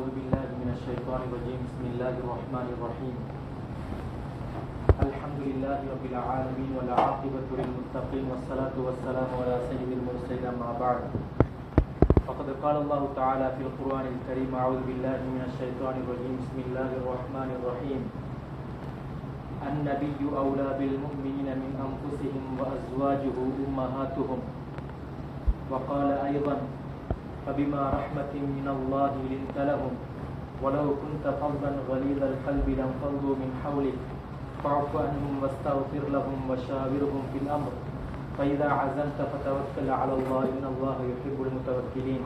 أعوذ بالله من الشيطان الرجيم. بسم الله الرحمن الرحيم. الحمد لله رب العالمين والعاقبة للمتقين والصلاة والسلام على سيد المرسلين أما بعد. فقد قال الله تعالى في القرآن الكريم: أعوذ بالله من الشيطان الرجيم. بسم الله الرحمن الرحيم. النبي أولى بالمؤمنين من أنفسهم وأزواجه أمهاتهم. وقال أيضا: فبما رحمة من الله لنت لهم ولو كنت فظا غليظ القلب لانفضوا من حولك فاعف عنهم واستغفر لهم وشاورهم في الأمر فإذا عزمت فتوكل على الله إن الله يحب المتوكلين.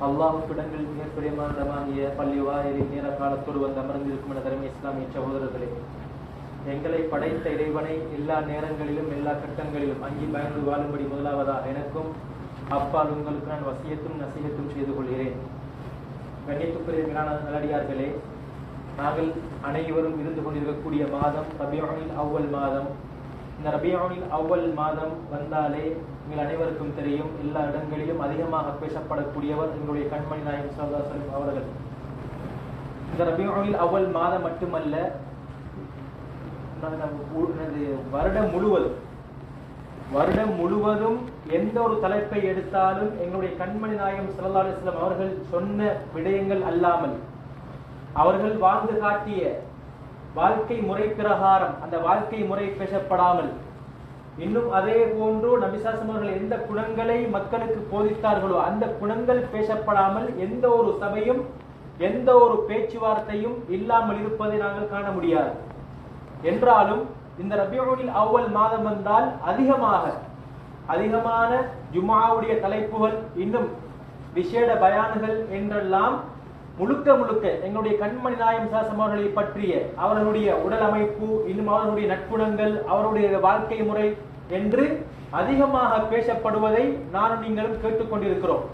அல்லாஹ்விடங்கள் மிக பிரியமானதாகிய பள்ளி வாயிலில் நேர காலத்தோடு வந்து அமர்ந்திருக்கும் என தருமை இஸ்லாமிய சகோதரர்களே, எங்களை படைத்த இறைவனை எல்லா நேரங்களிலும் எல்லா கட்டங்களிலும் அங்கி பயந்து வாழும்படி முதலாவதாக எனக்கும் அப்பால் உங்களுக்கு நான் வசியத்தும் நசீகத்தும் செய்து கொள்கிறேன். கண்ணியத்துக்குரிய மேலான நல்லடியார்களே, நாங்கள் அனைவரும் இருந்து கொண்டிருக்கக்கூடிய மாதம் ரபியுல் அவ்வல் மாதம். இந்த ரபியுல் அவ்வல் மாதம் வந்தாலே நீங்கள் அனைவருக்கும் தெரியும், எல்லா இடங்களிலும் அதிகமாக பேசப்படக்கூடியவர் எங்களுடைய கண்மணி நாயகம் ஸல்லல்லாஹு அலைஹி வஸல்லம் அவர்கள். இந்த ரபியுல் அவ்வல் மாதம் மட்டுமல்ல, வருடம் முழுவதும் எந்த ஒரு தலைப்பை எடுத்தாலும் எங்களுடைய கண்மணி நாயகம் ஸல்லல்லாஹு அலைஹி வஸல்லம் அவர்கள் சொன்ன விடயங்கள் அல்லாமல், அவர்கள் வாழ்ந்து காட்டிய வாழ்க்கை முறை பிரகாரம் அந்த வாழ்க்கை முறை பேசப்படாமல், இன்னும் அதே போன்று நபி ஸல்லல்லாஹு அலைஹி வஸல்லம் அவர்கள் எந்த குணங்களை மக்களுக்கு போதித்தார்களோ அந்த குணங்கள் பேசப்படாமல் எந்த ஒரு சபையும் எந்த ஒரு பேச்சுவார்த்தையும் இல்லாமல் இருப்பதை நாங்கள் காண முடியாது. என்றாலும் இந்த ரபியுல் அவ்வல் மாதம் வந்தால் அதிகமான ஜும்ஆவுடைய தலைப்புகள், இன்னும் விசேட பயான்கள் என்றெல்லாம் முழுக்க எங்களுடைய கண்மணி நாயகம் ஸல்லல்லாஹு அலைஹி வஸல்லம் அவர்களை பற்றிய அவர்களுடைய உடல் அமைப்பு, இன்னும் அவர்களுடைய நற்குணங்கள், அவருடைய வாழ்க்கை முறை என்று அதிகமாக பேசப்படுவதை நானும் நீங்களும் கேட்டுக்கொண்டிருக்கிறோம்.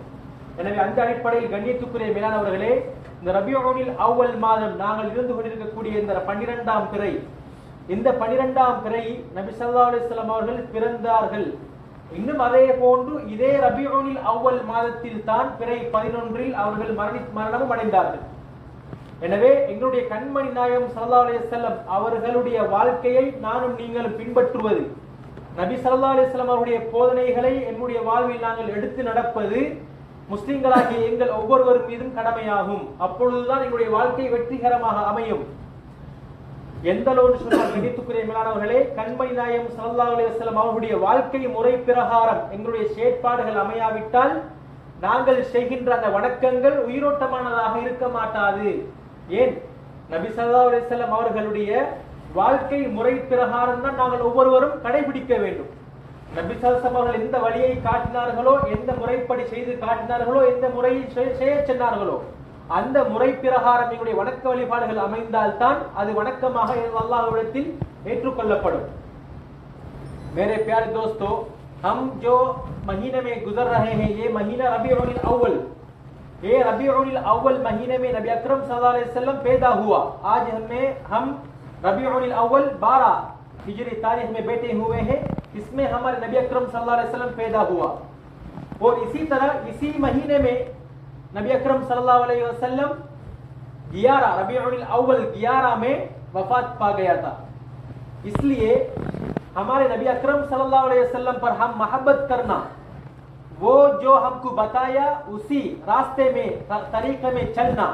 எனவே அந்த அடிப்படையில் கண்ணியத்துக்குரிய மேலானவர்களே, இந்த ரபியுல் அவ்வல் மாதம் நாங்கள் இருந்து கொண்டிருக்கக்கூடிய இந்த 12ஆம் பிறை, இந்த 12ஆம் பிறை நபி ஸல்லல்லாஹு அலைஹி வஸல்லம் அவர்கள் பிறந்தார்கள். இன்னும் அதே போன்று இதே ரபியுல் அவ்வல் மாதத்தில் தான் பிறை 11இல் அவர்கள் மரணமும் அடைந்தார்கள். எனவே எங்களுடைய கண்மணி நாயகம் ஸல்லல்லாஹு அலைஹி வஸல்லம் அவர்களுடைய வாழ்க்கையை நானும் நீங்களும் பின்பற்றுவது, நபி ஸல்லல்லாஹு அலைஹி வஸல்லம் அவருடைய போதனைகளை என்னுடைய வாழ்வில் நாங்கள் எடுத்து நடப்பது முஸ்லிம்களாகிய எங்கள் ஒவ்வொருவர் மீதும் கடமையாகும். அப்பொழுதுதான் எங்களுடைய வாழ்க்கை வெற்றிகரமாக அமையும். எந்த அளவு சொன்னால் கண்ணியத்துக்குரிய மேலானவர்களே, கண்மணி நாயகம் ஸல்லல்லாஹு அலைஹி வஸல்லம் அவர்களுடைய வாழ்க்கை முறை பிரகாரம் எங்களுடைய செயற்பாடுகள் அமையாவிட்டால் நாங்கள் செய்கின்ற அந்த வணக்கங்கள் உயிரோட்டமானதாக இருக்க மாட்டாது. ஏன்? நபி ஸல்லல்லாஹு அலைஹி வஸல்லம் அவர்களுடைய வாழ்க்கை முறை பிரகாரம் தான் நாங்கள் ஒவ்வொருவரும் கடைபிடிக்க வேண்டும். நபி ஸல்லல்லாஹு அலைஹி வஸல்லம் அவர்கள் எந்த வழியை காட்டினார்களோ, எந்த முறைப்படி செய்து காட்டினார்களோ, எந்த முறையை செய்ய சொன்னார்களோ அந்த முறை பிரகாரம் எங்களுடைய வணக்க வழிபாடுகள் அமைந்தால்தான் அது வணக்கமாக அல்லாஹ்விடத்தில் ஏற்றுக்கொள்ளப்படும். मेरे प्यारे दोस्तों, हम जो महीने में गुजर रहे हैं ये महीना रबीउल अव्वल, ये रबीउल अव्वल महीने में नबी अकरम सल्लल्लाहु अलैहि वसल्लम पैदा हुआ. आज हम रबीउल अव्वल 12 हिजरी तारीख में बैठे हुए हैं. इसमें हमारे नबी अकरम सल्लल्लाहु अलैहि वसल्लम पैदा हुआ और इसी तरह इसी महीने में नबी अकरम सल्लल्लाहु अलैहि वसल्लम 11 रबीउल अव्वल 11 में वफात पा गया था. इसलिए हमारे नबी अकरम सल्लल्लाहु अलैहि वसल्लम पर हम मोहब्बत करना, वो जो हमको बताया उसी रास्ते में तरीके में चलना,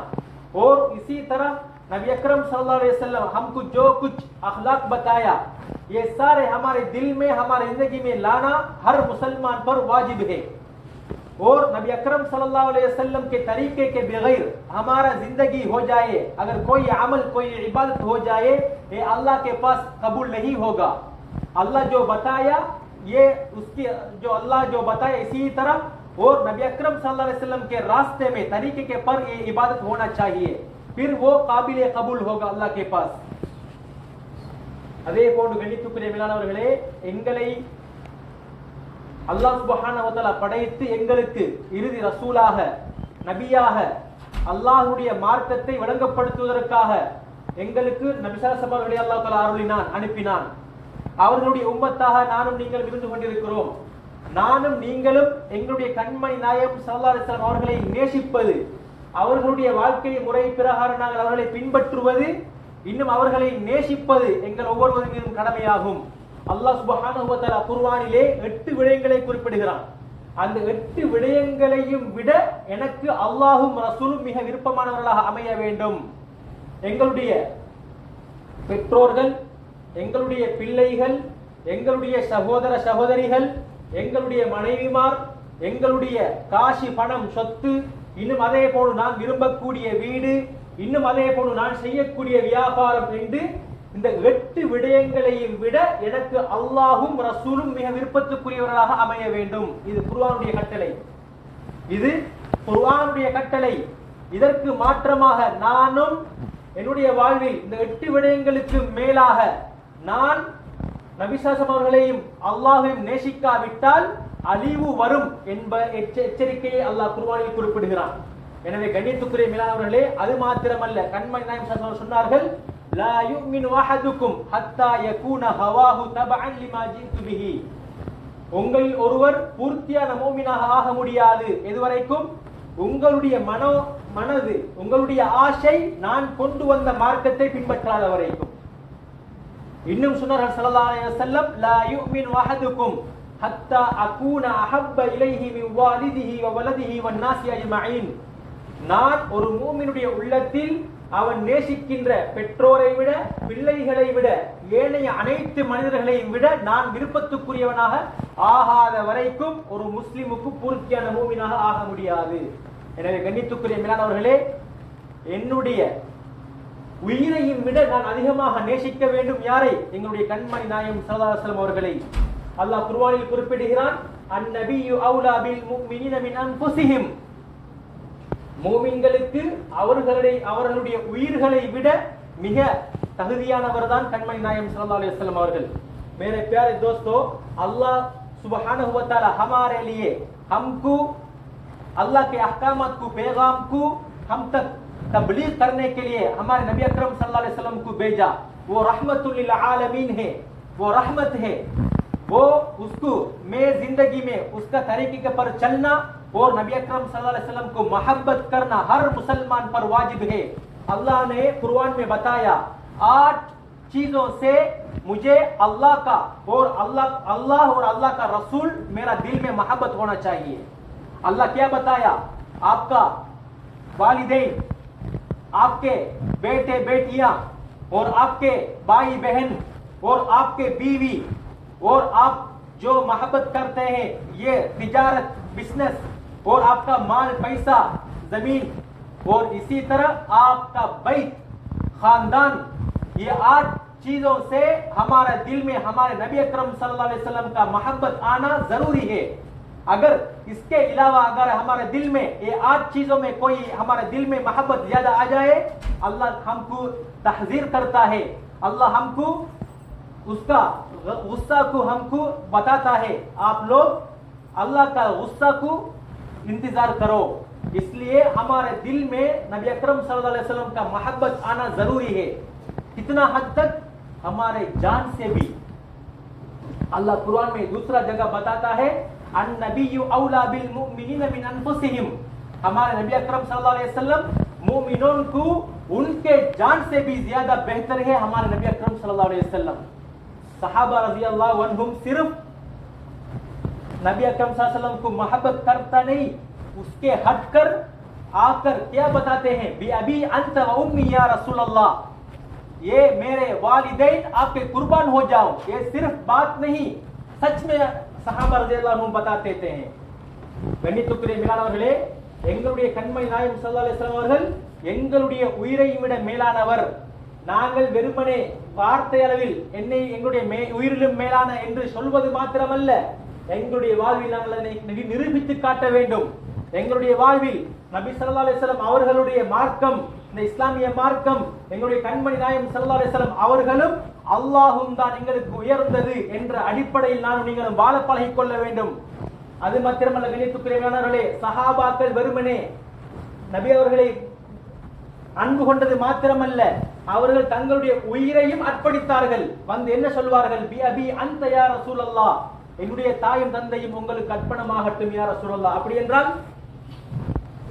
और इसी तरह नबी अकरम सल्लल्लाहु अलैहि वसल्लम हमको जो कुछ अखलाक बताया ये सारे हमारे दिल में हमारे जिंदगी में लाना हर मुसलमान पर वाजिब है. और नबी अकरम सल्लल्लाहु अलैहि वसल्लम के तरीके के बगैर हमारा जिंदगी हो जाए, अगर कोई अमल कोई इबादत हो जाए, ये अल्लाह के पास कबूल नहीं होगा. अल्लाह जो बताया ये उसकी जो अल्लाह जो बताया इसी तरह और नबी अकरम सल्लल्लाहु अलैहि वसल्लम के रास्ते में तरीके के पर ये इबादत होना चाहिए, फिर वो काबिल कबूल होगा अल्लाह के पास. அதே போன்று கண்ணியத்துக்குரிய மேலானவர்களே, எங்களை அல்லாஹ் சுப்ஹானஹு வ தஆலா படைத்து எங்களுக்கு இறுதி ரசூலாக நபியாக அல்லாஹ்வுடைய மார்க்கத்தை வழங்கப்படுத்துவதற்காக எங்களுக்கு நபி ஸல்லல்லாஹு அலைஹி வஸல்லம் அல்லாஹ் தஆலா அருளினான், அனுப்பினான். அவர்களுடைய உம்மத்தாக நானும் நீங்கள் இருந்து கொண்டிருக்கிறோம். நானும் நீங்களும் எங்களுடைய கண்மணி நாயகம் ஸல்லல்லாஹு அலைஹி வஸல்லம் அவர்களை நேசிப்பது, அவர்களுடைய வாழ்க்கை முறை பிரகாரம் நாங்கள் அவர்களை பின்பற்றுவது, இன்னும் அவர்களை நேசிப்பது எங்கள் ஒவ்வொருவரின் மீதும் கடமையாகும். அல்லாஹ் சுப்ஹானஹு வ தஆலா குர்ஆனிலே 8 விடயங்களை குறிப்பிடுகிறான். அந்த 8 விடயங்களையும் விட எனக்கு அல்லாஹும் ரசூலும் மிக விருப்பமானவர்களாக அமைய வேண்டும். எங்களுடைய பெற்றோர்கள், எங்களுடைய பிள்ளைகள், எங்களுடைய சகோதர சகோதரிகள், எங்களுடைய மனைவிமார், எங்களுடைய காசு பணம் சொத்து, இன்னும் அதே போன்று நான் விரும்பக்கூடிய வீடு, இன்னும் அதே போன்று நான் செய்யக்கூடிய வியாபாரம் என்று இந்த 8 விடயங்களையும் விட எனக்கு அல்லாஹும் ரசூலும் மிக விருப்பத்துக்குரியவர்களாக அமைய வேண்டும். இது குர்ஆனுடைய கட்டளை. இது குர்ஆனுடைய கட்டளை. இதற்கு மாற்றமாக நானும் என்னுடைய வாழ்வில் இந்த 8 விடயங்களுக்கு மேலாக நான் நபி ஸல்லல்லாஹு அவர்களையும் அல்லாஹையும் நேசிக்காவிட்டால் அழிவு வரும் என்ப எச்சரிக்கையை அல்லாஹ் குர்ஆனில் குறிப்பிடுகிறான். எனவே கண்ணியத்துக்குரிய மேலானவர்களே, அது மாத்திரமல்ல, கண்மணி நாயகம் ஸல்லல்லாஹு அலைஹி வஸல்லம் சொன்னார்கள், லா யுமினு அஹதுக்கும் ஹத்தா யகூன ஹவாஹு தபஅன் லிமா ஜிது பிஹி. உங்களில் ஒருவர் பூர்த்தியான மூமினாக ஆக முடியாது எதுவரைக்கும் உங்களுடைய மனது உங்களுடைய ஆசை நான் கொண்டு வந்த மார்க்கத்தை பின்பற்றாத வரைக்கும். இன்னும் சொன்னார்கள் ஸல்லல்லாஹு அலைஹி வஸல்லம், லா யுமினு அஹதுக்கும் ஹத்தா அகூன அஹப்ப இலைஹி மின் வாலிதிஹி வ வலதிஹி வன் நாஸி அஜ்மஈன். நான் ஒரு மூமினுடைய உள்ளத்தில் அவன் நேசிக்கின்ற பெற்றோரை விட, பிள்ளைகளை விட, ஏனைய அனைத்து மனிதர்களையும் விட நான் விருப்பத்துக்குரியவனாக ஆகாத வரைக்கும் ஒரு முஸ்லிமுக்கு பூர்த்தியான மூமினாக ஆக முடியாது. எனவே கண்ணியத்துக்குரிய மேலானவர்களே, என்னுடைய உயிரையும் விட நான் அதிகமாக நேசிக்க வேண்டும். யாரை? எங்களுடைய கண்மணி நாயகம் ஸல்லல்லாஹு அலைஹி வஸல்லம் அவர்களை. அல்லாஹ் குர்ஆனில் குறிப்பிடுகிறான், அன்-நபிய்யு அவுலா பில் முஃமினீன மின் அன்ஃபுஸிஹிம். மூமின்களுக்கு அவர்களுடைய உயிர்களை விட மிக தகுதியானவர் தான் கண்மணி நாயகம் ஸல்லல்லாஹு அலைஹி வஸல்லம் அவர்கள். मेरे प्यारे दोस्तों, अल्लाह सुब्हानहु व तआला हमारे लिए हमको अल्लाह के अहकामात को, पैगाम को हम तक तबलीग करने के लिए हमारे नबी अकरम सल्लल्लाहु अलैहि वसल्लम को भेजा. वो रहमतुल लिल आलमीन है, वो रहमत है. वो उसको मैं जिंदगी में उसका तरीके पर चलना और नबी अकरम सल्लल्लाहु अलैहि वसल्लम को मोहब्बत करना हर मुसलमान पर वाजिब है. अल्लाह ने कुरान में बताया 8 चीजों से मुझे अल्लाह का और अल्लाह और अल्लाह का रसूल मेरा दिल में मोहब्बत होना चाहिए. अल्लाह क्या बताया? आपका वालिदैन, आपके बेटे बेटियां और आपके भाई बहन और आपके बीवी और आप जो मोहब्बत करते हैं, ये तिजारत, बिजनेस और आपका माल, पैसा, जमीन और इसी तरह आपका बैत, खानदान, ये 8 चीजों से हमारे दिल में हमारे नबी अकरम सल्लल्लाहु अलैहि वसल्लम का मोहब्बत आना जरूरी है. अगर इसके अलावा अगर हमारे दिल में ये 8 चीजों में कोई हमारे दिल में मोहब्बत ज्यादा आ जाए, अल्लाह हमको तहजीर करता है. अल्लाह हमको उसका गुस्सा को हमको बताता है. आप लोग अल्लाह का गुस्सा को इंतजार करो. इसलिए हमारे दिल में नबी अकरम सल्लल्लाहु अलैहि वसल्लम का मोहब्बत आना जरूरी है. कितना हद तक? हमारे जान से भी. अल्लाह कुरान में दूसरा जगह बताता है, अन-नबिय्यु औला बिल मुमिनीन मिन अनफुसिहिम. हमारे नबी अकरम सल्लल्लाहु अलैहि वसल्लम मोमिनों को उनके जान से भी ज्यादा बेहतर है. हमारे नबी अकरम सल्लल्लाहु अलैहि वसल्लम सहाबा रजी अल्लाह अन्हुम सिर्फ नबी अकरम सल्लल्लाहु अलैहि वसल्लम को मोहब्बत करता नहीं, उसके हटकर आकर क्या बताते हैं, बी अबी अंत व उम्मी या रसूल अल्लाह, ये मेरे वालिदैन आपके कुर्बान हो जाओ. ये सिर्फ बात नहीं, सच में சஹாபா ரலியல்லாஹு அன்ஹும் बताते थे. கண்ணியத்துக்குரிய மேலானவர்களே, எங்களுடைய கண்மணி நாயகம் ஸல்லல்லாஹு அலைஹி வஸல்லம் அவர்கள் எங்களுடைய உயிரை விட மேலானவர். நாங்கள் வெறுமனே வார்த்தை அளவில் என்னை எங்களுடைய உயிரிலும் மேலான என்று சொல்வது மாத்திரமல்ல, எங்களுடைய வாழ்வில் நாங்கள் அதனை நிரூபித்து காட்ட வேண்டும். எங்களுடைய வாழ்வில் நபி ஸல்லல்லாஹு அலைஹி வஸல்லம் அவர்களுடைய மார்க்கம், இந்த இஸ்லாமிய மார்க்கம், எங்களுடைய கண்மணி நாயகம் ஸல்லல்லாஹு அலைஹி வஸல்லம் அவர்களும் அல்லாஹ்வும் தான் எங்களுக்கு உயர்ந்தது என்ற அடிப்படையில் நானும் நீங்களும் வாழ பழகிக் கொள்ள வேண்டும். அது மாத்திரமல்ல கண்ணியத்துக்குரியவர்களே, சஹாபாக்கள் வெறுமனே நபி அவர்களை அன்பு கொண்டது மாத்திரமல்ல, அவர்கள் தங்களுடைய உயிரையும் அர்ப்பணித்தார்கள். வந்து என்ன சொல்வார்கள், பி அபி அன்த யா ரசூலல்லாஹ், என்னுடைய தாயும் தந்தையும் உங்களுக்கு அர்ப்பணமாகட்டும் யா ரசூலல்லாஹ். அப்படி என்றால்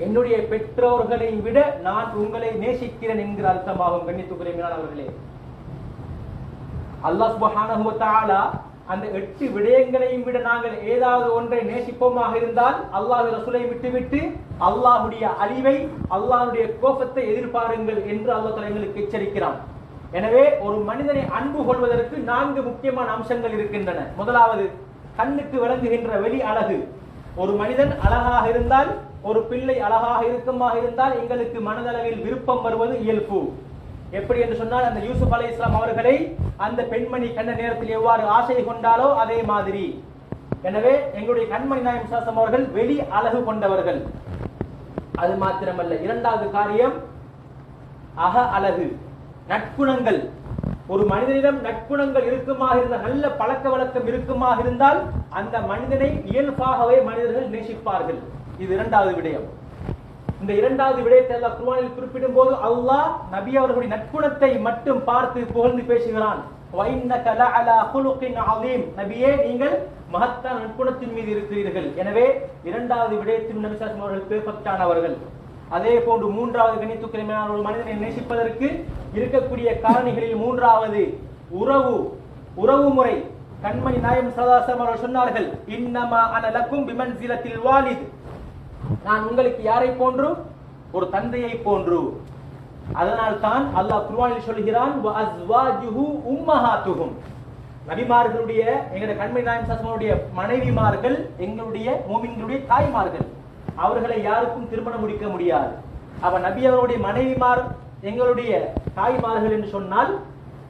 என்னுடைய பெற்றோர்களை விட நான் உங்களை நேசிக்கிறேன் என்கிற அர்த்தமாகும். கண்ணியத்துக்குரிய அவர்களே, அல்லாஹ் சுப்ஹானஹு வ தஆலா அந்த 8 விடயங்களையும் விட நாங்கள் ஏதாவது ஒன்றை நேசிப்போமாக இருந்தால் அல்லாஹ் ரசூலை விட்டுவிட்டு அல்லாஹ்வுடைய அழிவை, அல்லாஹ்வுடைய கோபத்தை எதிர்பாருங்கள் என்று அல்லாஹ் தஆலா எங்களுக்கு எச்சரிக்கிறான். எனவே ஒரு மனிதனை அன்பு கொள்வதற்கு 4 முக்கியமான அம்சங்கள் இருக்கின்றன. முதலாவது, கண்ணுக்கு விளங்குகின்ற வெளி அழகு. ஒரு மனிதன் அழகாக இருந்தால், ஒரு பிள்ளை அழகாக இருக்குமாக இருந்தால் எங்களுக்கு மனதளவில் விருப்பம் வருவது இயல்பு. எப்படி என்று சொன்னால், அந்த யூசுப் அலைஹிஸ்ஸலாம் அவர்களை அந்த பெண்மணி கண்ட நேரத்தில் எவ்வாறு ஆசை கொண்டாலோ அதே மாதிரி. எனவே எங்களுடைய கண்மணி நாயகம் ஸல்லல்லாஹு அலைஹி வஸல்லம் அவர்கள் வெளி அழகு கொண்டவர்கள். அது மாத்திரமல்ல, இரண்டாவது காரியம் அக அழகு, நற்குணங்கள். ஒரு மனிதனிடம் நற்குணங்கள் இருக்குமாக இருந்தால், நல்ல பழக்க வழக்கம் இருக்குமாக இருந்தால் அந்த மனிதனை இயல்பாகவே மனிதர்கள் நேசிப்பார்கள். இது இரண்டாவது விடயம். இந்த இரண்டாவது விடயத்தை அல்லாஹ் குர்ஆனில் குறிப்பிடும் போது அல்லாஹ் நபி அவர்களுடைய நற்குணத்தை மட்டும் பார்த்து புகழ்ந்து பேசுகிறான். வஇன்னக லஅலா குலுகின் அஸீம், நபியே நீங்கள் மகத்தான நற்குணத்தின் மீது இருக்கிறீர்கள். எனவே இரண்டாவது விடயத்தில் நபி ஸல்லல்லாஹு அலைஹி வஸல்லம் அவர்கள் பெர்ஃபெக்ட்டானவர்கள். அதே போன்று மூன்றாவது, கணித்துக்கிரமான ஒரு மனிதனை நேசிப்பதற்கு இருக்கக்கூடிய காரணிகளில் மூன்றாவது உறவு முறை. கண்மணி நாயகம் ஸல்லல்லாஹு அலைஹி வஸல்லம் அவர்கள் சொன்னார்கள், இன்னமா அன லக்கும் பிமன்சிலத்தில் வாலித், நான் உங்களுக்கு யாரை போன்று? ஒரு தந்தையை போன்று. அதனால் தான் அல்லாஹ் குர்ஆனில் சொல்கிறான், வ அஸ்வாஜுஹு உம்மஹாத்துஹும், நபிமார்களுடைய, எங்களுடைய கண்மணி நாயகம் ஸல்லல்லாஹு அலைஹி வஸல்லம் மனைவிமார்கள் எங்களுடைய முஃமின்களுடைய தாய்மார்கள். அவர்களை யாருக்கும் திருமணம் முடிக்க முடியாது. அவ நபி அவருடைய மனைவிமார் எங்களுடைய தாய்மார்கள் என்று சொன்னால்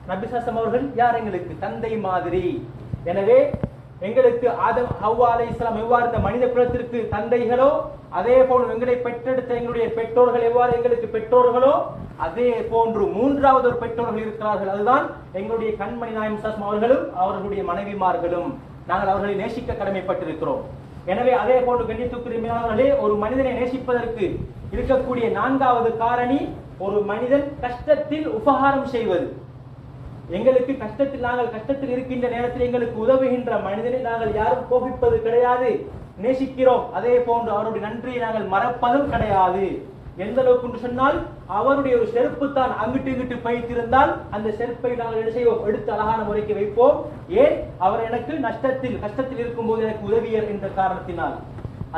நபி ஸல்லல்லாஹு அலைஹி வஸல்லம் அவர்கள் யார்? எங்களுக்கு தந்தை மாதிரி. எனவே எங்களுக்கு ஆதம் ஹவ்வா அலைஹிஸ்ஸலாம் எவ்வாறு இந்த மனித குலத்திற்கு தந்தைகளோ, அதே போன்று எங்களை பெற்றெடுத்த எங்களுடைய பெற்றோர்கள் எவ்வாறு எங்களுக்கு பெற்றோர்களோ, அதே போன்று மூன்றாவது ஒரு பெற்றோர்கள் இருக்கிறார்கள். அதுதான் எங்களுடைய கண்மணி நாயகம் ஸல்லல்லாஹு அலைஹி வஸல்லம் அவர்களும் அவர்களுடைய மனைவிமார்களும். நாங்கள் அவர்களை நேசிக்க கடமைப்பட்டிருக்கிறோம். எனவே அதே போன்று கண்ணியத்துக்குரியவர்களே, ஒரு மனிதனை நேசிப்பதற்கு இருக்கக்கூடிய 4வது காரணி, ஒரு மனிதன் கஷ்டத்தில் உபகாரம் செய்வது. எங்களுக்கு கஷ்டத்தில், நாங்கள் கஷ்டத்தில் இருக்கின்ற நேரத்தில் எங்களுக்கு உதவுகின்ற மனிதனை நாங்கள் யாரும் கோபிப்பது கிடையாது, நேசிக்கிறோம். அதே போன்று அவருடைய நன்றியை நாங்கள் மறப்பதும் கிடையாது. எந்த அளவுக்கு என்று சொன்னால், அவருடைய ஒரு செருப்பு தான் அங்கிட்டு இங்கிட்டு பயித்திருந்தால் அந்த செருப்பை நாங்கள் என்ன செய்வோம்? எடுத்து அழகான முறைக்கு வைப்போம். ஏன்? அவர் எனக்கு கஷ்டத்தில் இருக்கும் போது எனக்கு உதவியர் என்ற காரணத்தினால்.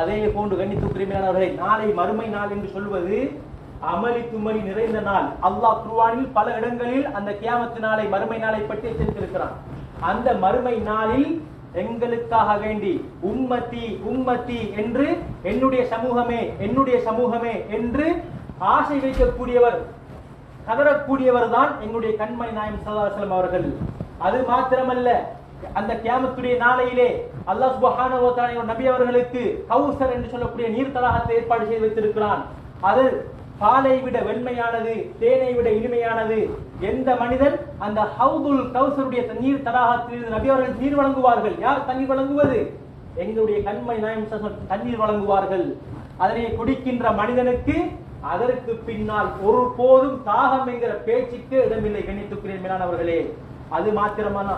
அதே போன்று கண்ணியத்துக்குரியவர்களே, நாளை மறுமை நாள் என்று சொல்வது அமளி துமளி நிறைந்த நாள். அல்லாஹ் குர்ஆனில் பல இடங்களில் அந்த கியாமத் நாளை, மறுமை நாளை பற்றி எச்சரித்திருக்கிறான். அந்த மறுமை நாளில் எங்களுக்காக வேண்டி உம்மத்தி உம்மத்தி என்று, என்னுடைய சமூகமே என்று ஆசை வைக்கக்கூடியவர், கதறக்கூடியவர் தான் எங்களுடைய கண்மணி நாயகம் ஸல்லல்லாஹு அலைஹி வஸல்லம் அவர்கள். அது மாத்திரமல்ல, அந்த கியாமத்துடைய நாளையிலே அல்லாஹ் சுப்ஹானஹு வ தஆலா நபி அவர்களுக்கு கௌசர் என்று சொல்லக்கூடிய நீர் தடாகத்தை ஏற்பாடு செய்து வைத்திருக்கிறான். அது பாலை விட வெண்மையானது, தேனை விட இனிமையானது. எந்த மனிதன் அந்த ஹவுதுல் கௌசருடைய நீர் தடாகத்தில் நபி அவர்கள் நீர் வழங்குவார்கள். யார் தண்ணீர் வழங்குவது? எங்களுடைய கண்மணி நாயகம் ஸல்லல்லாஹு அலைஹி வஸல்லம் தண்ணீர் வழங்குவார்கள். அதனை குடிக்கின்ற மனிதனுக்கு அதற்கு பின்னால் ஒரு போதும் தாகம் என்கிற பேச்சுக்கு இடமில்லை. கண்ணியத்துக்குரிய மேலானவர்களே, அது மாத்திரமான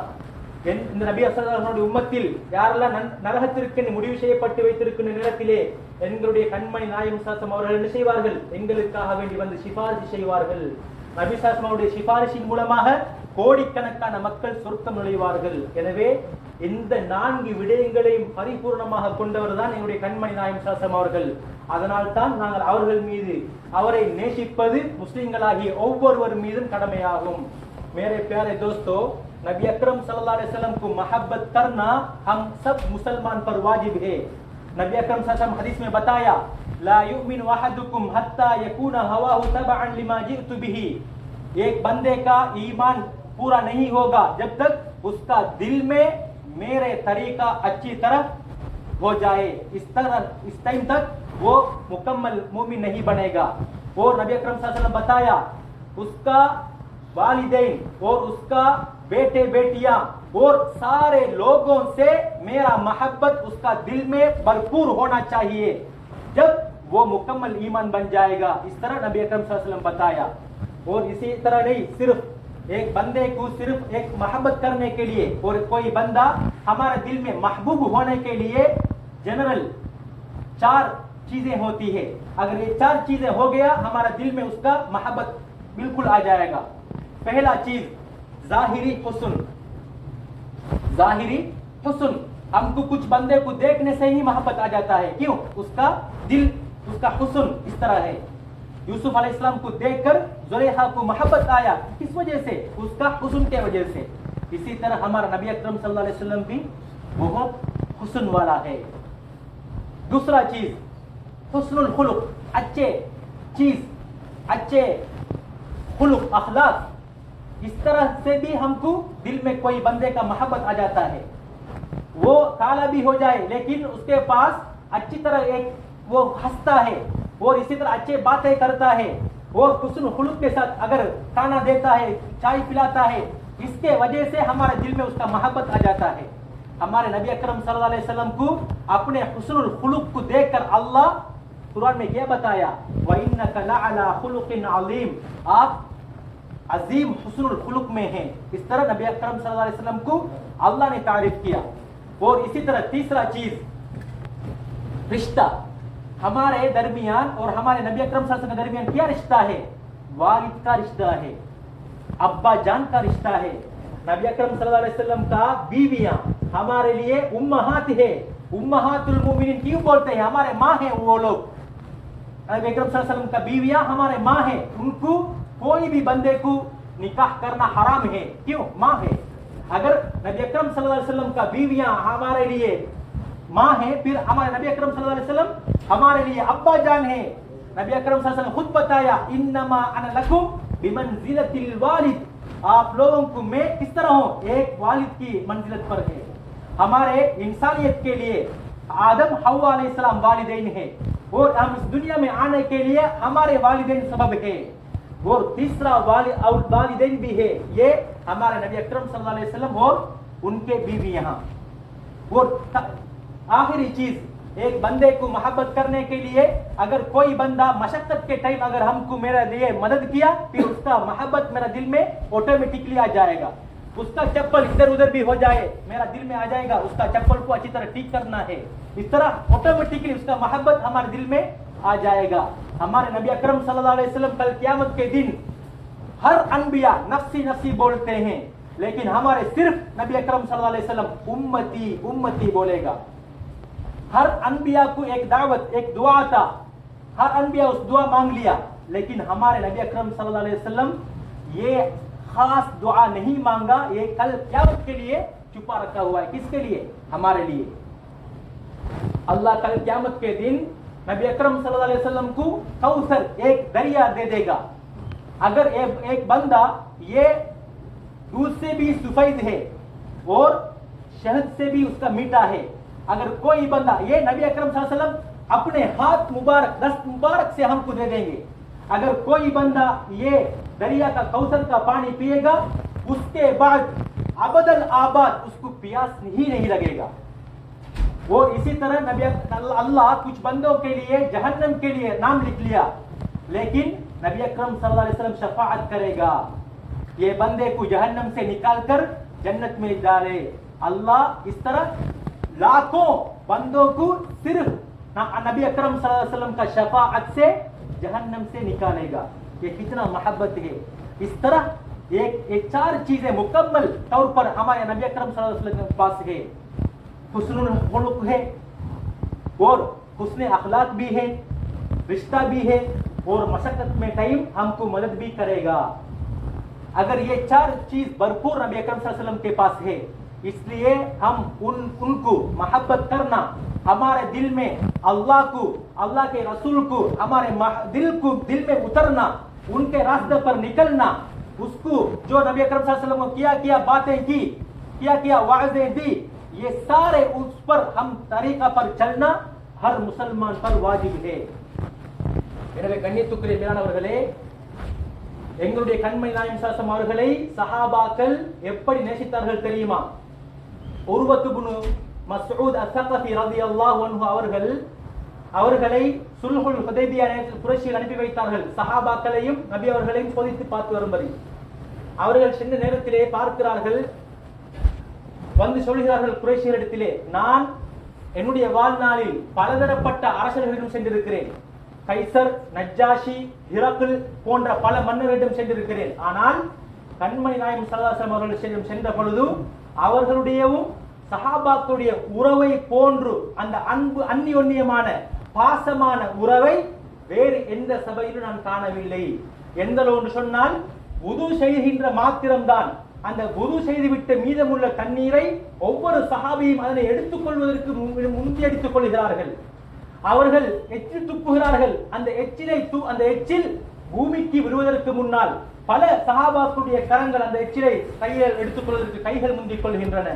இந்த நபி ஸல்லல்லாஹு அலைஹி வஸல்லம் உம்மத்தில் யாரெல்லாம் நரகத்திற்கு முடிவு செய்யப்பட்டு வைத்திருக்கின்ற நேரத்திலே எங்களுடைய கண்மணி நாயகம் ஸல்லல்லாஹு அலைஹி வஸல்லம் அவர்கள் என்ன செய்வார்கள்? எங்களுக்காக வேண்டி வந்து சிபாரிசு செய்வார்கள். நபி ஸல்லல்லாஹு அலைஹி வஸல்லம் சிபாரிசின் மூலமாக கோடிக்கணக்கான மக்கள் சொர்க்கம் நுழைவார்கள். எனவே இந்த 4 விடயங்களையும் பரிபூர்ணமாக கொண்டவர் தான் எங்களுடைய கண்மணி நாயகம் ஸல்லல்லாஹு அலைஹி வஸல்லம் அவர்கள். அதனால் தான் நாங்கள் அவர்கள் மீது அவரை நேசிப்பது முஸ்லிம்களாகிய ஒவ்வொருவர் மீதும் கடமையாகும். मेरे प्यारे दोस्तों, नबी अकरम सल्लल्लाहु अलैहि वसल्लम को मोहब्बत करना हम सब मुसलमान पर वाजिब है। नबी अकरम सल्लल्लाहु अलैहि वसल्लम हदीस में बताया, ला युमिनु अहदुकुम हत्ता यकूना हवाहु तबअन लिमा जिअतु बिही, एक बंदे का ईमान पूरा नहीं होगा जब तक उसका दिल में मेरे तरीका अच्छी तरह हो जाए। इस टाइम तक वो मुकम्मल मोमिन नहीं बनेगा। और नबी अकरम सल्लल्लाहु अलैहि वसल्लम बताया, उसका वालिदैन और उसका बेटे बेटियां और सारे लोगों से मेरा मोहब्बत उसका दिल में भरपूर होना चाहिए, जब वो मुकम्मल ईमान बन जाएगा। इस तरह नबी अकरम सल्लल्लाहु अलैहि वसल्लम बताया। और इसी तरह नहीं, सिर्फ एक बंदे को सिर्फ एक मोहब्बत करने के लिए और कोई बंदा हमारे दिल में महबूब होने के लिए जनरल 4 चीजें होती है। अगर ये 4 चीजें हो गया हमारा दिल में उसका मोहब्बत बिल्कुल आ जाएगा। पहला चीज जाहिरी हुस्न, जाहिरी हुस्न, हमको कुछ बंदे को देखने से ही मोहब्बत आ जाता है। क्यों? उसका दिल, उसका हुस्न इस तरह है। यूसुफ अलैहिस्सलाम को देखकर जुलेखा को मोहब्बत आया, किस वजह से? उसका हुस्न के वजह से। इसी तरह हमारा नबी अकरम सल्लल्लाहु अलैहि वसल्लम भी बहुत हुस्न वाला है। दूसरा चीज हुस्नुल खुलुक, अच्छे चीज, अच्छे खुलुक, अखलाक, इस तरह से भी हमको दिल में कोई बंदे का मोहब्बत आ जाता है। वो काला भी हो जाए लेकिन उसके पास अच्छी तरह एक वो हंसता है और इसी तरह अच्छे बातें करता है और हुस्न खुलुक के साथ अगर खाना देता है, चाय पिलाता है, इसके वजह से हमारे दिल में उसका मोहब्बत आ जाता है। हमारे नबी अकरम सल्लल्लाहु अलैहि वसल्लम को अपने हुस्नुल खुलुक को देखकर अल्लाह कुरान में क्या बताया? व इन्नका लअला खुलुकिन अज़ीम, आप अजीम हुस्नुल खुलुक में हैं। इस तरह नबी अकरम सल्लल्लाहु अलैहि वसल्लम को अल्लाह ने तारीफ किया। और इसी तरह तीसरा चीज रिश्ता, हमारे दरमियान और हमारे नबी अकरम सल्लल्लाहु अलैहि वसल्लम के दरमियान क्या रिश्ता है? वालिद का रिश्ता है, अब्बा जान का रिश्ता है। नबी अकरम सल्लल्लाहु अलैहि वसल्लम का बीवियां हमारे लिए उम्महात है। उम्महातुल मोमिनीन क्यों बोलते हैं? हमारे माँ है वो लोग। नबी अकरम सल्लल्लाहु अलैहि वसल्लम का बीवियां हमारे माँ है, उनको कोई भी बंदे को निकाह करना हराम है। क्यों? माँ है। अगर नबी अकरम सल्लल्लाहु अलैहि वसल्लम का बीवियां हमारे लिए माँ है, फिर हमारे नबी अकरम सल्लल्लाहु अलैहि वसल्लम हमारे लिए अब्बा जान है। नबी अकरम सल्लल्लाहु अलैहि वसल्लम खुद बताया, इन्नमा अना लकुम बिमंजिलतिल वालिद, आप लोगों को मैं किस तरह हूं? एक वालिद की मंजिलत पर है। हमारे इंसानियत के लिए आदम हव्वा अलैहिस्सलाम वालिदैन है और हम इस दुनिया में आने के लिए हमारे वालिदैन सबब है। और तीसरा वालिदैन भी है, ये हमारे नबी अकरम सल्लल्लाहु अलैहि वसल्लम और उनके बीवी यहाँ। और आखिरी चीज, एक बंदे को मोहब्बत करने के लिए अगर कोई बंदा मशक्कत के टाइम अगर हमको मेरे लिए मदद किया, फिर उसका मोहब्बत मेरा दिल में ऑटोमेटिकली आ जाएगा। उसका चप्पल इधर उधर भी हो जाए मेरा दिल में आ जाएगा, उसका चप्पल को अच्छी तरह ठीक करना है। इस तरह ऑटोमेटिकली उसका मोहब्बत हमारे दिल में आ जाएगा। हमारे नबी अकरम सल्लल्लाहु अलैहि वसल्लम कल क़यामत के दिन हर अनबिया नफ्सी नफ्सी बोलते हैं, लेकिन हमारे सिर्फ नबी अकरम सल्लल्लाहु अलैहि वसल्लम उम्मती उम्मती बोलेगा। हर अनबिया को एक दावत, एक दुआ था, हर अनबिया उस दुआ मांग लिया, लेकिन हमारे नबी अकरम सल्लल्लाहु अलैहि वसल्लम ये खास दुआ नहीं मांगा। ये कल क़यामत के लिए छुपा रखा हुआ है। किसके लिए? हमारे लिए। अल्लाह कल क़यामत के दिन नबी अकरम सल्लल्लाहु अलैहि वसल्लम को कौसर एक दरिया दे देगा। अगर एक बंदा ये दूध से भी सफेद है और शहद से भी उसका मीठा है, अगर कोई बंदा, ये नबी अकरम सल्लल्लाहु अलैहि वसल्लम अपने हाथ मुबारक, दस्त मुबारक से हमको दे देंगे। अगर कोई बंदा ये दरिया का कौसर का पानी पिएगा, उसके बाद अबदल आबाद उसको प्यास नहीं लगेगा। वो इसी तरह नबी अल्लाह कुछ बंदों के लिए जहन्नम के लिए नाम लिख लिया, लेकिन नबी अकरम सल्लल्लाहु अलैहि वसल्लम शफाअत करेगा, ये बंदे को जहन्नम से निकालकर जन्नत में डाले। अल्लाह इस तरह लाखों बंदों को सिर्फ नबी अकरम सल्लल्लाहु अलैहि वसल्लम का शफाअत से जहन्नम से निकालेगा। ये कितना मोहब्बत है। इस तरह एक 4 चीजें मुकम्मल तौर पर हमारे नबी अकरम सल्लल्लाहु अलैहि वसल्लम के पास है। हुस्नुल खुलुक है और हुस्न अखलाक भी है, रिश्ता भी है और मशक्कत में टाइम हमको मदद भी करेगा। अगर ये 4 चीज भरपूर नबी अकरम सल्लल्लाहु अलैहि वसल्लम के पास है, इसलिए हम उनको मोहब्बत करना, हमारे दिल में अल्लाह को, अल्लाह के रसूल को हमारे दिल में उतरना, उनके रास्ते पर निकलना, उसको जो नबी अकरम सल्लल्लाहु अलैहि वसल्लम को किया बातें की, किया वाज़ें दी, ये सारे उस पर हम तरीका पर चलना हर मुसलमान पर वाजिब है। எனவே கண்ணியத்துக்குரிய மேலானவர்களே, எங்களுடைய கண்மணி நாயகம் ஸல்லல்லாஹு அவர்களை சஹாபாக்கள் எப்படி நேசித்தார்கள் தெரியுமா? உர்வத் இப்னு மஸ்ஊத் அஸ்-ஸகஃபி ரலியல்லாஹு அன்ஹு அவர்களை சுல்ஹுல் ஹுதைபியா நேரத்தில் குறைஷிகள் அனுப்பி வைத்தார்கள், சஹாபாக்களையும் நபி அவர்களையும் சோதித்து பார்த்து வரும்படி. அவர்கள் சென்ற நேரத்திலே பார்க்கிறார்கள், வந்து சொல்கிறார்கள் குறைஷிகளிடத்திலே, நான் என்னுடைய வாழ்நாளில் பலதரப்பட்ட அரசர்களிடம் சென்றிருக்கிறேன். கைசர், நஜ்ஜாஷி, ஹிரகுல் போன்ற பல மன்னர்களிடம் சென்றிருக்கிறேன். ஆனால் கண்மணி நாயகம் ஸல்லல்லாஹு அலைஹி வஸல்லம் அவர்களிடம் சென்ற பொழுது அவர்களுடையவும் சஹாபாக்களுடைய உறவை போன்று அந்த அன்பு அந்நியோன்யமான பாசமான உறவை வேறு எந்த சபையிலும் நான் காணவில்லை. எந்த ஒன்று சொன்னால் வுது செய்கின்ற மாத்திரம்தான் அந்த வுது செய்துவிட்ட மீதமுள்ள தண்ணீரை ஒவ்வொரு சஹாபியும் அதனை எடுத்துக்கொள்வதற்கு முந்தி எடுத்துக் கொள்கிறார்கள். அவர்கள் எச்சில் துப்புகிறார்கள். அந்த எச்சில் பூமிக்கு விடுவதற்கு முன்னால் பல சஹாபாக்களுடைய கரங்கள் அந்த எச்சிலை கையில் எடுத்துக்கொள்வதற்கு கைகள் முந்திக் கொள்கின்றன.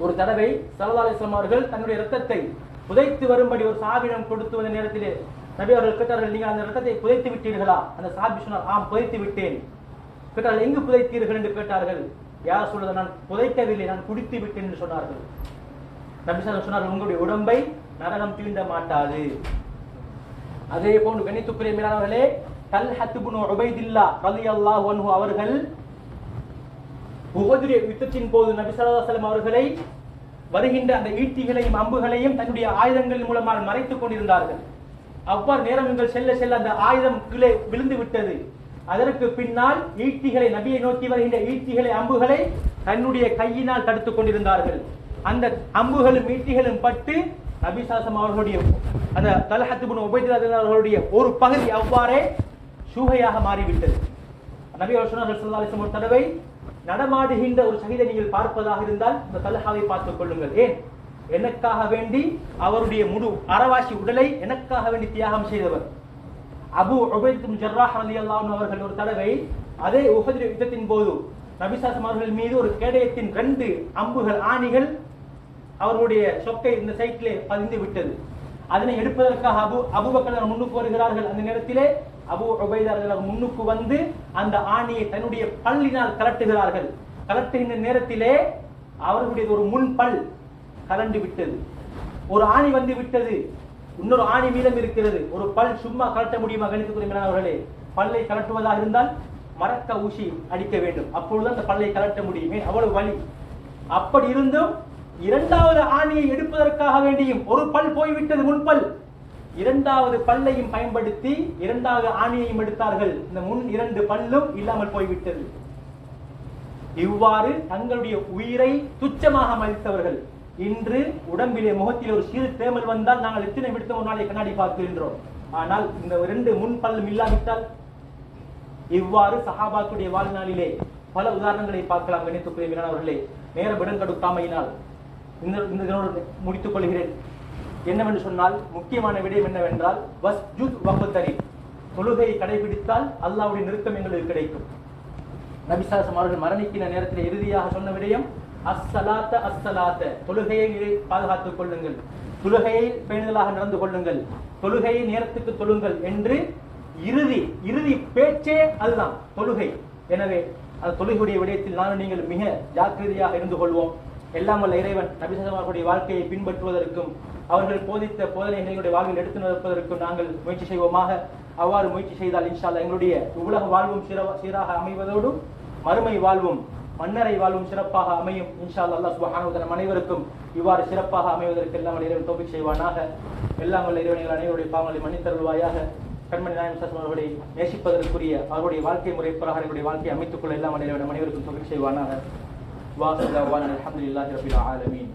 ஒரு தடவை ஸல்லல்லாஹு அலைஹி வஸல்லம் அவர்கள் தன்னுடைய இரத்தத்தை புதைத்து வரும்படி ஒரு சஹாபியிடம் கொடுத்து வந்த நேரத்திலே நபி அவர்கள் கேட்டார்கள், நீங்கள் அந்த இரத்தத்தை புதைத்து விட்டீர்களா? அந்த சஹாபி சொன்னார், ஆம் புதைத்து விட்டேன். கேட்டார்கள், எங்கு புதைத்தீர்கள் என்று கேட்டார்கள். யார் சொல்றது, நான் புதைக்கவில்லை, நான் குடித்து விட்டேன் என்று சொன்னார்கள். நபி ஸல்லல்லாஹு சொன்னார்கள், உங்களுடைய உடம்பை நரகம் தீண்ட மாட்டாது. அதே போன்று கண்ணியத்துக்குரிய மேலானவர்களே, தல்ஹத் இப்னு உபைதில்லா ரலியல்லாஹு அன்ஹு அவர்கள் உஹது யுத்தத்தின் போது நபி ஸல்லல்லாஹு அலைஹி வஸல்லம் அவர்களை வருகின்ற அந்த ஈட்டிகளையும் அம்புகளையும் தன்னுடைய ஆயுதங்கள் மூலமாக மறைத்துக் கொண்டிருந்தார்கள். அவ்வாறு நேரங்கள் செல்ல செல்ல அந்த ஆயுதம் கீழே விழுந்து விட்டது. அதற்கு பின்னால் ஈட்டிகளை, நபியை நோக்கி வருகின்ற ஈட்டிகளை அம்புகளை தன்னுடைய கையினால் தடுத்துக் கொண்டிருந்தார்கள். அந்த அம்புகளும் ஈட்டிகளும் பட்டு நபி ஸல்லல்லாஹு அவர்களுடைய அந்த தல்ஹத் இப்னு உபைதில்லா அவர்களுடைய ஒரு பகுதி அவ்வாறே சூகையாக மாறிவிட்டது. நபி அவர்கள் சொன்னார்கள் ஸல்லல்லாஹு அலைஹி வஸல்லம், ஒரு தடவை நடமாடுகின்ற ஒரு ஷஹீதை நீங்கள் பார்ப்பதாக இருந்தால் இந்த தல்ஹாவை பார்த்துக் கொள்ளுங்கள். ஏன்? எனக்காக வேண்டி அவருடைய முழு அரவாசி உடலை எனக்காக வேண்டி தியாகம் செய்தவர். அபு உபைத் பின் ஜர்ராஹ் ரலியல்லாஹு அன்ஹு அவர்கள் ஒரு தடவை அதே உஹது யுத்தத்தின் போது நபி ஸல்லல்லாஹு அவர்கள் மீது ஒரு கேடயத்தின் 2 அம்புகள், ஆணிகள் அவர்களுடைய சொக்கை இந்த சைட்டிலே பதிந்து விட்டது. அதனை எடுப்பதற்காக அபூபக்கர் முன்னுக்கு வருகிறார்கள். அந்த நேரத்திலே அபு உபைதா ரலியல்லாஹு முன்னுக்கு வந்து அந்த ஆணியை தன்னுடைய பல்லினால் கலட்டுகிறார்கள். கலட்டுகின்ற நேரத்திலே அவர்களுடைய ஒரு முன் பல் கலண்டு விட்டது. ஒரு ஆணி வந்து விட்டது, இன்னொரு ஆணி மீதம் இருக்கிறது. ஒரு பல் சும்மா கலட்ட முடியுமா? கணித்துக்குரிய அவர்களே, பல்லை கலட்டுவதாக இருந்தால் மரக்க ஊசி அடிக்க வேண்டும், அப்பொழுது அந்த பல்லை கலட்ட முடியுமே, அவ்வளவு வலி. அப்படி இருந்தும் 2வது ஆணியை எடுப்பதற்காக வேண்டியும் ஒரு பல் போய்விட்டது, முன்பல். 2வது பல்லையும் பயன்படுத்தி 2வது ஆணியையும் எடுத்தார்கள். இந்த முன் 2 பல்லும் இல்லாமல் போய்விட்டது. இவ்வாறு தங்களுடைய உயிரை துச்சமாக மதித்தவர்கள் இன்று உடம்பிலே முகத்தில் ஒரு சிறு தேமல் வந்தால் நாங்கள் எத்தனை விடுத்த ஒரு நாளை கண்ணாடி பார்க்கின்றோம். ஆனால் இந்த 2 முன் பல்லும் இல்லாவிட்டால் இவ்வாறு சஹாபாக்களுடைய வாழ்நாளிலே பல உதாரணங்களை பார்க்கலாம். கணித்துக்குரிய வீரர்களே, நேரம் இடம் கொடுக்காமையினால் இந்த முடித்துக் கொள்கிறேன். என்னவென்று சொன்னால், முக்கியமான விடயம் என்னவென்றால், வஸ்ஜுத் வஃபதரி, தொழுகையை கடைபிடித்தால் அல்லாஹ்வுடைய நெருக்கம் எங்களுக்கு கிடைக்கும். நபி ஸல்லல்லாஹு அலைஹி அவர்கள் மரணிக்கிற நேரத்தில் இறுதியாக சொன்ன விடயம் அஸ்ஸலாத்த அஸ்ஸலாத்த, தொழுகையை பாதுகாத்துக் கொள்ளுங்கள், தொழுகையை பேணுதலாக நடந்து கொள்ளுங்கள், தொழுகையை நேரத்துக்கு தொழுங்கள் என்று இறுதி பேச்சே அதுதான் தொழுகை. எனவே அந்த தொழுகையுடைய விடயத்தில் நானும் நீங்கள் மிக ஜாக்கிரதையாக இருந்து கொள்வோம். எல்லாம் வல்ல இறைவன் நபி ஸல்லல்லாஹு அவர்களுடைய வாழ்க்கையை பின்பற்றுவதற்கும் அவர்கள் போதித்த போதனைகளுடைய வாழ்வில் எடுத்து நடப்பதற்கும் நாங்கள் முயற்சி செய்வோமாக. அவ்வாறு முயற்சி செய்தால் இன்ஷா அல்லாஹ் எங்களுடைய உலக வாழ்வும் சீராக அமைவதோடு மறுமை வாழ்வும் மன்னரை வாழ்வும் சிறப்பாக அமையும். இன்ஷா அல்லாஹ் சுப்ஹானஹு வ தஆலா அனைவருக்கும் இவ்வாறு சிறப்பாக அமைவதற்கு எல்லாம் வல்ல இறைவன் தௌஃபீக் செய்வானாக. எல்லாம் வல்ல இறைவன் அனைவருடைய பாவங்களை மன்னித்தருள்வாயாக. கண்மணி நாயகம் ஸல்லல்லாஹு அலைஹி அவர்களை நேசிப்பதற்குரிய அவருடைய வாழ்க்கை முறை பிரகாரம் எங்களுடைய வாழ்க்கையை அமைத்துக் கொள்ள எல்லாம் வல்ல இறைவன் அனைவருக்கும் தௌஃபீக் செய்வானாக. வாஹிரு தஅவானா அல்ஹம்துலில்லாஹி ரப்பில் ஆலமீன்.